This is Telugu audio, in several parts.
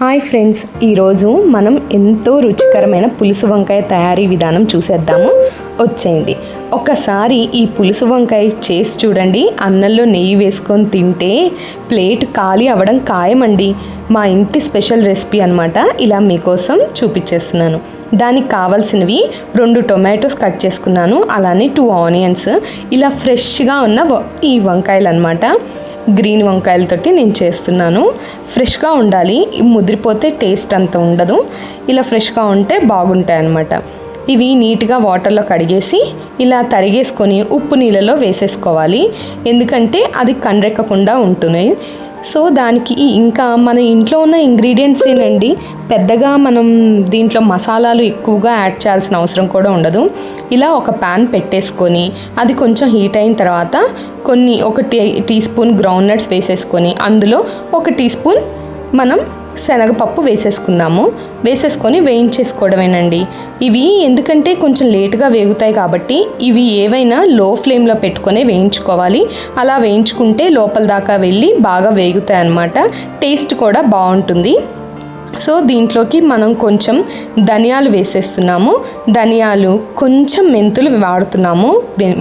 హాయ్ ఫ్రెండ్స్, ఈరోజు మనం ఎంతో రుచికరమైన పులుసు వంకాయ తయారీ విధానం చూసేద్దాము. వచ్చేయండి. ఒకసారి ఈ పులుసు వంకాయ చేసి చూడండి. అన్నంలో నెయ్యి వేసుకొని తింటే ప్లేట్ ఖాళీ అవ్వడం ఖాయమండి. మా ఇంటి స్పెషల్ రెసిపీ అనమాట. ఇలా మీకోసం చూపించేస్తున్నాను. దానికి కావాల్సినవి 2 టొమాటోస్ కట్ చేసుకున్నాను, అలానే 2 ఆనియన్స్. ఇలా ఫ్రెష్గా ఉన్న ఈ వంకాయలు అనమాట. గ్రీన్ వంకాయలతోటి నేను చేస్తున్నాను. ఫ్రెష్గా ఉండాలి, ముదిరిపోతే టేస్ట్ అంత ఉండదు. ఇలా ఫ్రెష్గా ఉంటే బాగుంటాయి అన్నమాట. ఇవి నీట్గా వాటర్లో కడిగేసి ఇలా తరిగేసుకొని ఉప్పు నీళ్ళలో వేసేసుకోవాలి, ఎందుకంటే అది కండ్రెక్కకుండా ఉంటుంది. సో దానికి ఇంకా మన ఇంట్లో ఉన్న ఇంగ్రీడియంట్సేనండి. పెద్దగా మనం దీంట్లో మసాలాలు ఎక్కువగా యాడ్ చేయాల్సిన అవసరం కూడా ఉండదు. ఇలా ఒక ప్యాన్ పెట్టేసుకొని అది కొంచెం హీట్ అయిన తర్వాత ఒక టీ స్పూన్ గ్రౌండ్ నట్స్ వేసేసుకొని అందులో 1 టీ స్పూన్ మనం శనగపప్పు వేసేసుకొని వేయించేసుకోవడమేనండి. ఇవి ఎందుకంటే కొంచెం లేటుగా వేగుతాయి కాబట్టి ఇవి ఏవైనా లో ఫ్లేమ్లో పెట్టుకొని వేయించుకోవాలి. అలా వేయించుకుంటే లోపల దాకా వెళ్ళి బాగా వేగుతాయి అన్నమాట. టేస్ట్ కూడా బాగుంటుంది. సో దీంట్లోకి మనం కొంచెం ధనియాలు వేసేస్తున్నాము. ధనియాలు, కొంచెం మెంతులు వాడుతున్నాము.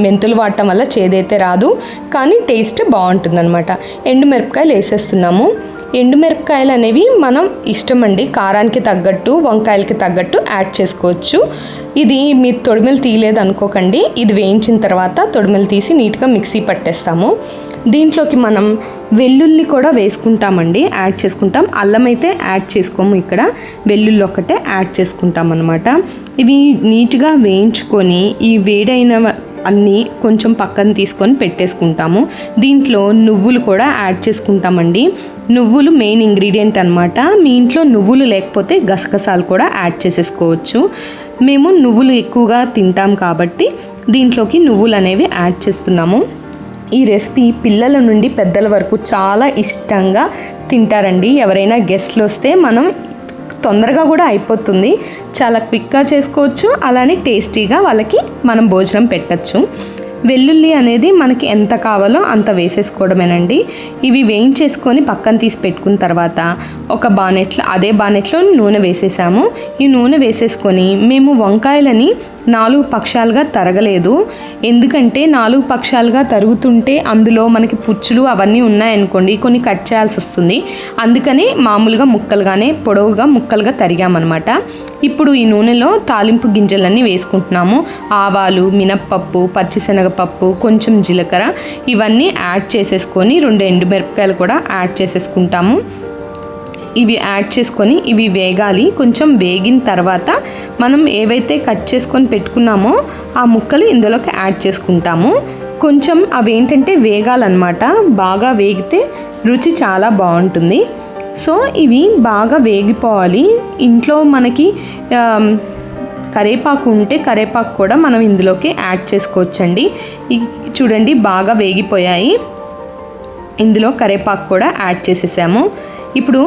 మెంతులు వాడటం వల్ల చేదైతే రాదు, కానీ టేస్ట్ బాగుంటుందన్నమాట. ఎండుమిరపకాయలు వేసేస్తున్నాము. ఎండుమిరపకాయలు అనేవి మనం ఇష్టం అండి. కారానికి తగ్గట్టు, వంకాయలకి తగ్గట్టు యాడ్ చేసుకోవచ్చు. ఇది మీరు తొడిమెలు తీయలేదు అనుకోకండి. ఇది వేయించిన తర్వాత తొడిమెలు తీసి నీట్గా మిక్సీ పట్టేస్తాము. దీంట్లోకి మనం వెల్లుల్లి కూడా వేసుకుంటామండి, యాడ్ చేసుకుంటాం. అల్లం అయితే యాడ్ చేసుకోము. ఇక్కడ వెల్లుల్లి ఒక్కటే యాడ్ చేసుకుంటాం అన్నమాట. ఇవి నీట్గా వేయించుకొని ఈ వేడైన అన్నీ కొంచెం పక్కన తీసుకొని పెట్టేసుకుంటాము. దీంట్లో నువ్వులు కూడా యాడ్ చేసుకుంటామండి. నువ్వులు మెయిన్ ఇంగ్రీడియంట్ అనమాట. మీ ఇంట్లో నువ్వులు లేకపోతే గసగసాలు కూడా యాడ్ చేసేసుకోవచ్చు. మేము నువ్వులు ఎక్కువగా తింటాం కాబట్టి దీంట్లోకి నువ్వులు అనేవి యాడ్ చేస్తున్నాము. ఈ రెసిపీ పిల్లల నుండి పెద్దల వరకు చాలా ఇష్టంగా తింటారండి. ఎవరైనా గెస్ట్లు వస్తే మనం తొందరగా కూడా అయిపోతుంది, చాలా క్విక్గా చేసుకోవచ్చు. అలానే టేస్టీగా వాళ్ళకి మనం భోజనం పెట్టచ్చు. వెల్లుల్లి అనేది మనకి ఎంత కావాలో అంత వేసేసుకోవడమేనండి. ఇవి వేయించేసుకొని పక్కన తీసి పెట్టుకున్న తర్వాత అదే బానెట్లో నూనె వేసేసాము. ఈ నూనె వేసేసుకొని మేము వంకాయలని 4 పక్షాలుగా తరగలేదు, ఎందుకంటే 4 పక్షాలుగా తరుగుతుంటే అందులో మనకి పుచ్చులు అవన్నీ ఉన్నాయనుకోండి, కొన్ని కట్ చేయాల్సి వస్తుంది. అందుకని మామూలుగా పొడవుగా ముక్కలుగా తరిగామన్నమాట. ఇప్పుడు ఈ నూనెలో తాలింపు గింజలన్నీ వేసుకుంటున్నాము. ఆవాలు, మినప్పప్పు, పచ్చిశనగపప్పు, కొంచెం జీలకర్ర ఇవన్నీ యాడ్ చేసేసుకొని 2 ఎండుమిరపకాయలు కూడా యాడ్ చేసేసుకుంటాము. ఇవి యాడ్ చేసుకొని ఇవి వేగాలి. కొంచెం వేగిన తర్వాత మనం ఏవైతే కట్ చేసుకొని పెట్టుకున్నామో ఆ ముక్కలు ఇందులోకి యాడ్ చేసుకుంటాము. కొంచెం అవి ఏంటంటే వేగాలన్నమాట. బాగా వేగితే రుచి చాలా బాగుంటుంది. సో ఇవి బాగా వేగిపోవాలి. ఇంట్లో మనకి కరేపాకు ఉంటే కరేపాకు కూడా మనం ఇందులోకి యాడ్ చేసుకోవచ్చండి. చూడండి బాగా వేగిపోయాయి. ఇందులో కరేపాకు కూడా యాడ్ చేసేసాము. ఇప్పుడు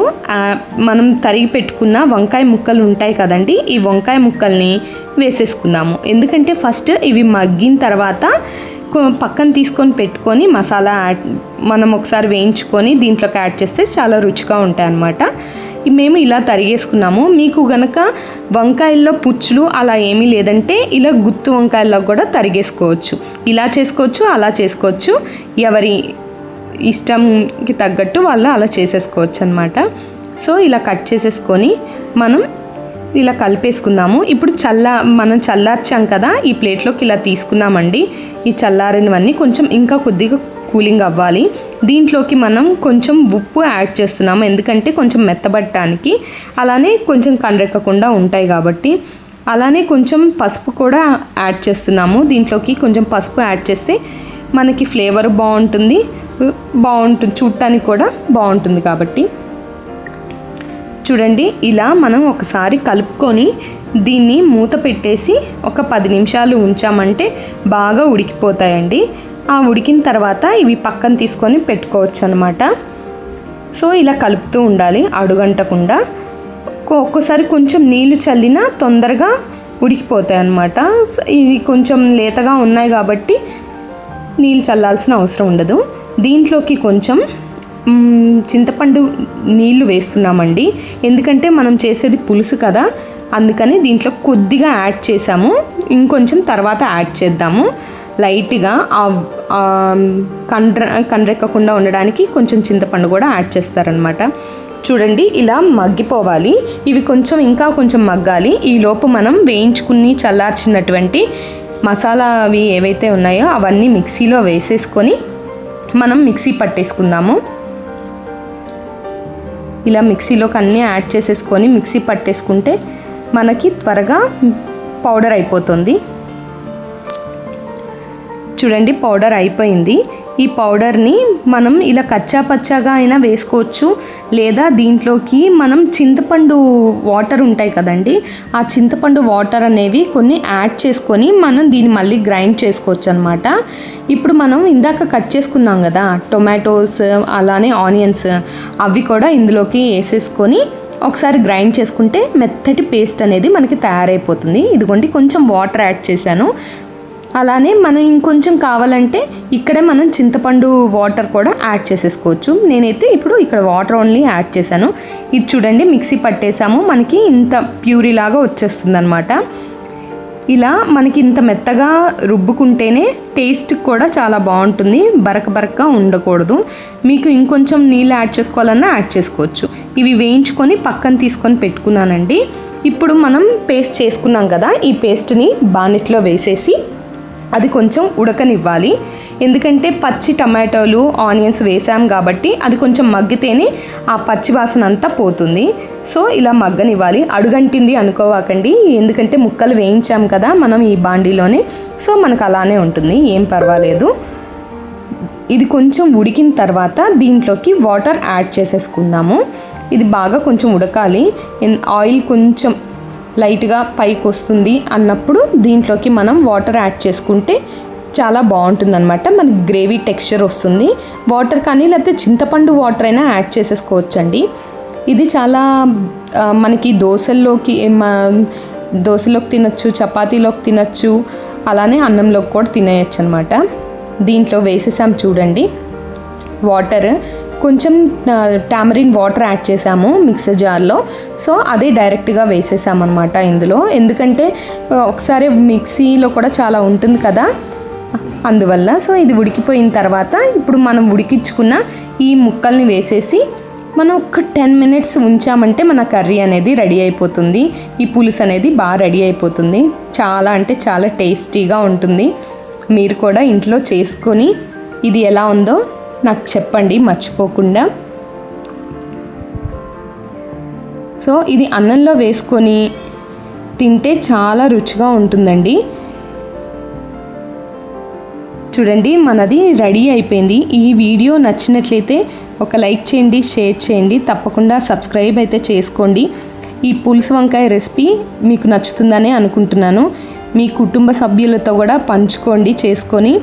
మనం తరిగి పెట్టుకున్న వంకాయ ముక్కలు ఉంటాయి కదండి, ఈ వంకాయ ముక్కల్ని వేసేసుకుందాము. ఎందుకంటే ఫస్ట్ ఇవి మగ్గిన తర్వాత పక్కన తీసుకొని పెట్టుకొని మసాలా మనం ఒకసారి వేయించుకొని దీంట్లోకి యాడ్ చేస్తే చాలా రుచిగా ఉంటాయి అన్నమాట. మేము ఇలా తరిగేసుకున్నాము. మీకు గనక వంకాయల్లో పుచ్చులు అలా ఏమీ లేదంటే ఇలా గుత్తు వంకాయల్లో కూడా తరిగేసుకోవచ్చు. ఇలా చేసుకోవచ్చు, అలా చేసుకోవచ్చు. ఎవరి ఇష్టంకి తగ్గట్టు వాళ్ళు అలా చేసేసుకోవచ్చు అనమాట. సో ఇలా కట్ చేసేసుకొని మనం ఇలా కలిపేసుకుందాము. ఇప్పుడు మనం చల్లార్చాం కదా, ఈ ప్లేట్లోకి ఇలా తీసుకున్నామండి. ఈ చల్లారినవన్నీ కొంచెం ఇంకా కొద్దిగా కూలింగ్ అవ్వాలి. దీంట్లోకి మనం కొంచెం ఉప్పు యాడ్ చేస్తున్నాము, ఎందుకంటే కొంచెం మెత్తబట్టడానికి, అలానే కొంచెం కండ్రెక్కకుండా ఉంటాయి కాబట్టి. అలానే కొంచెం పసుపు కూడా యాడ్ చేస్తున్నాము. దీంట్లోకి కొంచెం పసుపు యాడ్ చేస్తే మనకి ఫ్లేవర్ బాగుంటుంది, చూడటానికి కూడా బాగుంటుంది కాబట్టి. చూడండి ఇలా మనం ఒకసారి కలుపుకొని దీన్ని మూత పెట్టేసి ఒక 10 నిమిషాలు ఉంచామంటే బాగా ఉడికిపోతాయండి. ఆ ఉడికిన తర్వాత ఇవి పక్కన తీసుకొని పెట్టుకోవచ్చు అనమాట. సో ఇలా కలుపుతూ ఉండాలి అడుగంటకుండా. ఒక్కోసారి కొంచెం నీళ్ళు చల్లినా తొందరగా ఉడికిపోతాయి అన్నమాట. ఇది కొంచెం లేతగా ఉన్నాయి కాబట్టి నీళ్ళు చల్లాల్సిన అవసరం ఉండదు. దీంట్లోకి కొంచెం చింతపండు నీళ్లు వేస్తున్నామండి. ఎందుకంటే మనం చేసేది పులుసు కదా, అందుకని దీంట్లో కొద్దిగా యాడ్ చేసాము. ఇంకొంచెం తర్వాత యాడ్ చేద్దాము. లైట్గా కండ్రెక్కకుండా ఉండడానికి కొంచెం చింతపండు కూడా యాడ్ చేస్తారనమాట. చూడండి, ఇలా మగ్గిపోవాలి. ఇవి ఇంకా కొంచెం మగ్గాలి. ఈలోపు మనం వేయించుకుని చల్లార్చినటువంటి మసాలా అవి ఏవైతే ఉన్నాయో అవన్నీ మిక్సీలో వేసేసుకొని మనం మిక్సీ పట్టేసుకుందాము. ఇలా మిక్సీలోకి అన్నీ యాడ్ చేసేసుకొని మిక్సీ పట్టేసుకుంటే మనకి త్వరగా పౌడర్ అయిపోతుంది. చూడండి, పౌడర్ అయిపోయింది. ఈ పౌడర్ని మనం ఇలా కచ్చా పచ్చాగా అయినా వేసుకోవచ్చు, లేదా దీంట్లోకి మనం చింతపండు వాటర్ ఉంటాయి కదండి, ఆ చింతపండు వాటర్ అనేవి కొన్ని యాడ్ చేసుకొని మనం దీన్ని మళ్ళీ గ్రైండ్ చేసుకోవచ్చు అనమాట. ఇప్పుడు మనం ఇందాక కట్ చేసుకున్నాం కదా టొమాటోస్, అలానే ఆనియన్స్, అవి కూడా ఇందులోకి వేసేసుకొని ఒకసారి గ్రైండ్ చేసుకుంటే మెత్తటి పేస్ట్ అనేది మనకి తయారైపోతుంది. ఇదిగోండి, కొంచెం వాటర్ యాడ్ చేశాను. అలానే మనం ఇంకొంచెం కావాలంటే ఇక్కడే మనం చింతపండు వాటర్ కూడా యాడ్ చేసేసుకోవచ్చు. నేనైతే ఇప్పుడు ఇక్కడ వాటర్ ఓన్లీ యాడ్ చేశాను. ఇది చూడండి, మిక్సీ పట్టేసాము. మనకి ఇంత ప్యూరీ లాగా వచ్చేస్తుంది అనమాట. ఇలా మనకి ఇంత మెత్తగా రుబ్బుకుంటేనే టేస్ట్ కూడా చాలా బాగుంటుంది. బరకగా ఉండకూడదు. మీకు ఇంకొంచెం నీళ్ళు యాడ్ చేసుకోవాలన్నా యాడ్ చేసుకోవచ్చు. ఇవి వేయించుకొని పక్కన తీసుకొని పెట్టుకున్నానండి. ఇప్పుడు మనం పేస్ట్ చేసుకున్నాం కదా, ఈ పేస్ట్ని బానెట్లో వేసేసి అది కొంచెం ఉడకనివ్వాలి. ఎందుకంటే పచ్చి టమాటోలు, ఆనియన్స్ వేసాం కాబట్టి అది కొంచెం మగ్గితేనే ఆ పచ్చి వాసన అంతా పోతుంది. సో ఇలా మగ్గనివ్వాలి. అడుగంటింది అనుకోవాకండి, ఎందుకంటే ముక్కలు వేయించాం కదా మనం ఈ బాండీలోనే. సో మనకు అలానే ఉంటుంది, ఏం పర్వాలేదు. ఇది కొంచెం ఉడికిన తర్వాత దీంట్లోకి వాటర్ యాడ్ చేసేసుకుందాము. ఇది బాగా కొంచెం ఉడకాలి. ఆయిల్ కొంచెం లైట్గా పైకి వస్తుంది అన్నప్పుడు దీంట్లోకి మనం వాటర్ యాడ్ చేసుకుంటే చాలా బాగుంటుంది అనమాట. మనకి గ్రేవీ టెక్స్చర్ వస్తుంది. వాటర్ కానీ లేకపోతే చింతపండు వాటర్ అయినా యాడ్ చేసేసుకోవచ్చండి. ఇది చాలా మనకి దోశల్లోకి తినచ్చు, చపాతీలోకి తినచ్చు, అలానే అన్నంలోకి కూడా తినేయచ్చు అనమాట. దీంట్లో వేసేసాం చూడండి వాటర్. కొంచెం టామరిన్ వాటర్ యాడ్ చేసాము మిక్సర్ జార్లో. సో అదే డైరెక్ట్గా వేసేసామన్నమాట ఇందులో. ఎందుకంటే ఒకసారి మిక్సీలో కూడా చాలా ఉంటుంది కదా, అందువల్ల. సో ఇది ఉడికిపోయిన తర్వాత ఇప్పుడు మనం ఉడికించుకున్న ఈ ముక్కల్ని వేసేసి మనం ఒక 10 minutes ఉంచామంటే మన కర్రీ అనేది రెడీ అయిపోతుంది. ఈ పులుసు అనేది బాగా రెడీ అయిపోతుంది. చాలా అంటే చాలా టేస్టీగా ఉంటుంది. మీరు కూడా ఇంట్లో చేసుకొని ఇది ఎలా ఉందో నాకు చెప్పండి మర్చిపోకుండా. సో ఇది అన్నంలో వేసుకొని తింటే చాలా రుచిగా ఉంటుందండి. చూడండి, మనది రెడీ అయిపోయింది. ఈ వీడియో నచ్చినట్లయితే ఒక లైక్ చేయండి, షేర్ చేయండి, తప్పకుండా సబ్స్క్రైబ్ అయితే చేసుకోండి. ఈ పులుసు వంకాయ రెసిపీ మీకు నచ్చుతుందనే అనుకుంటున్నాను. మీ కుటుంబ సభ్యులతో కూడా పంచుకోండి చేసుకొని.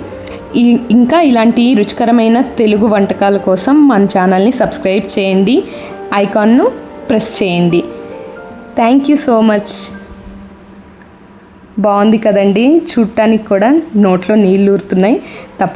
ఇంకా ఇలాంటి రుచికరమైన తెలుగు వంటకాల కోసం మన ఛానల్ని సబ్స్క్రైబ్ చేయండి, ఐకాన్ను ప్రెస్ చేయండి. Thank you so much. బాగుంది కదండి, చూడటానికి కూడా నోట్లో నీళ్ళు ఊరుతున్నాయి. తప్పకుండా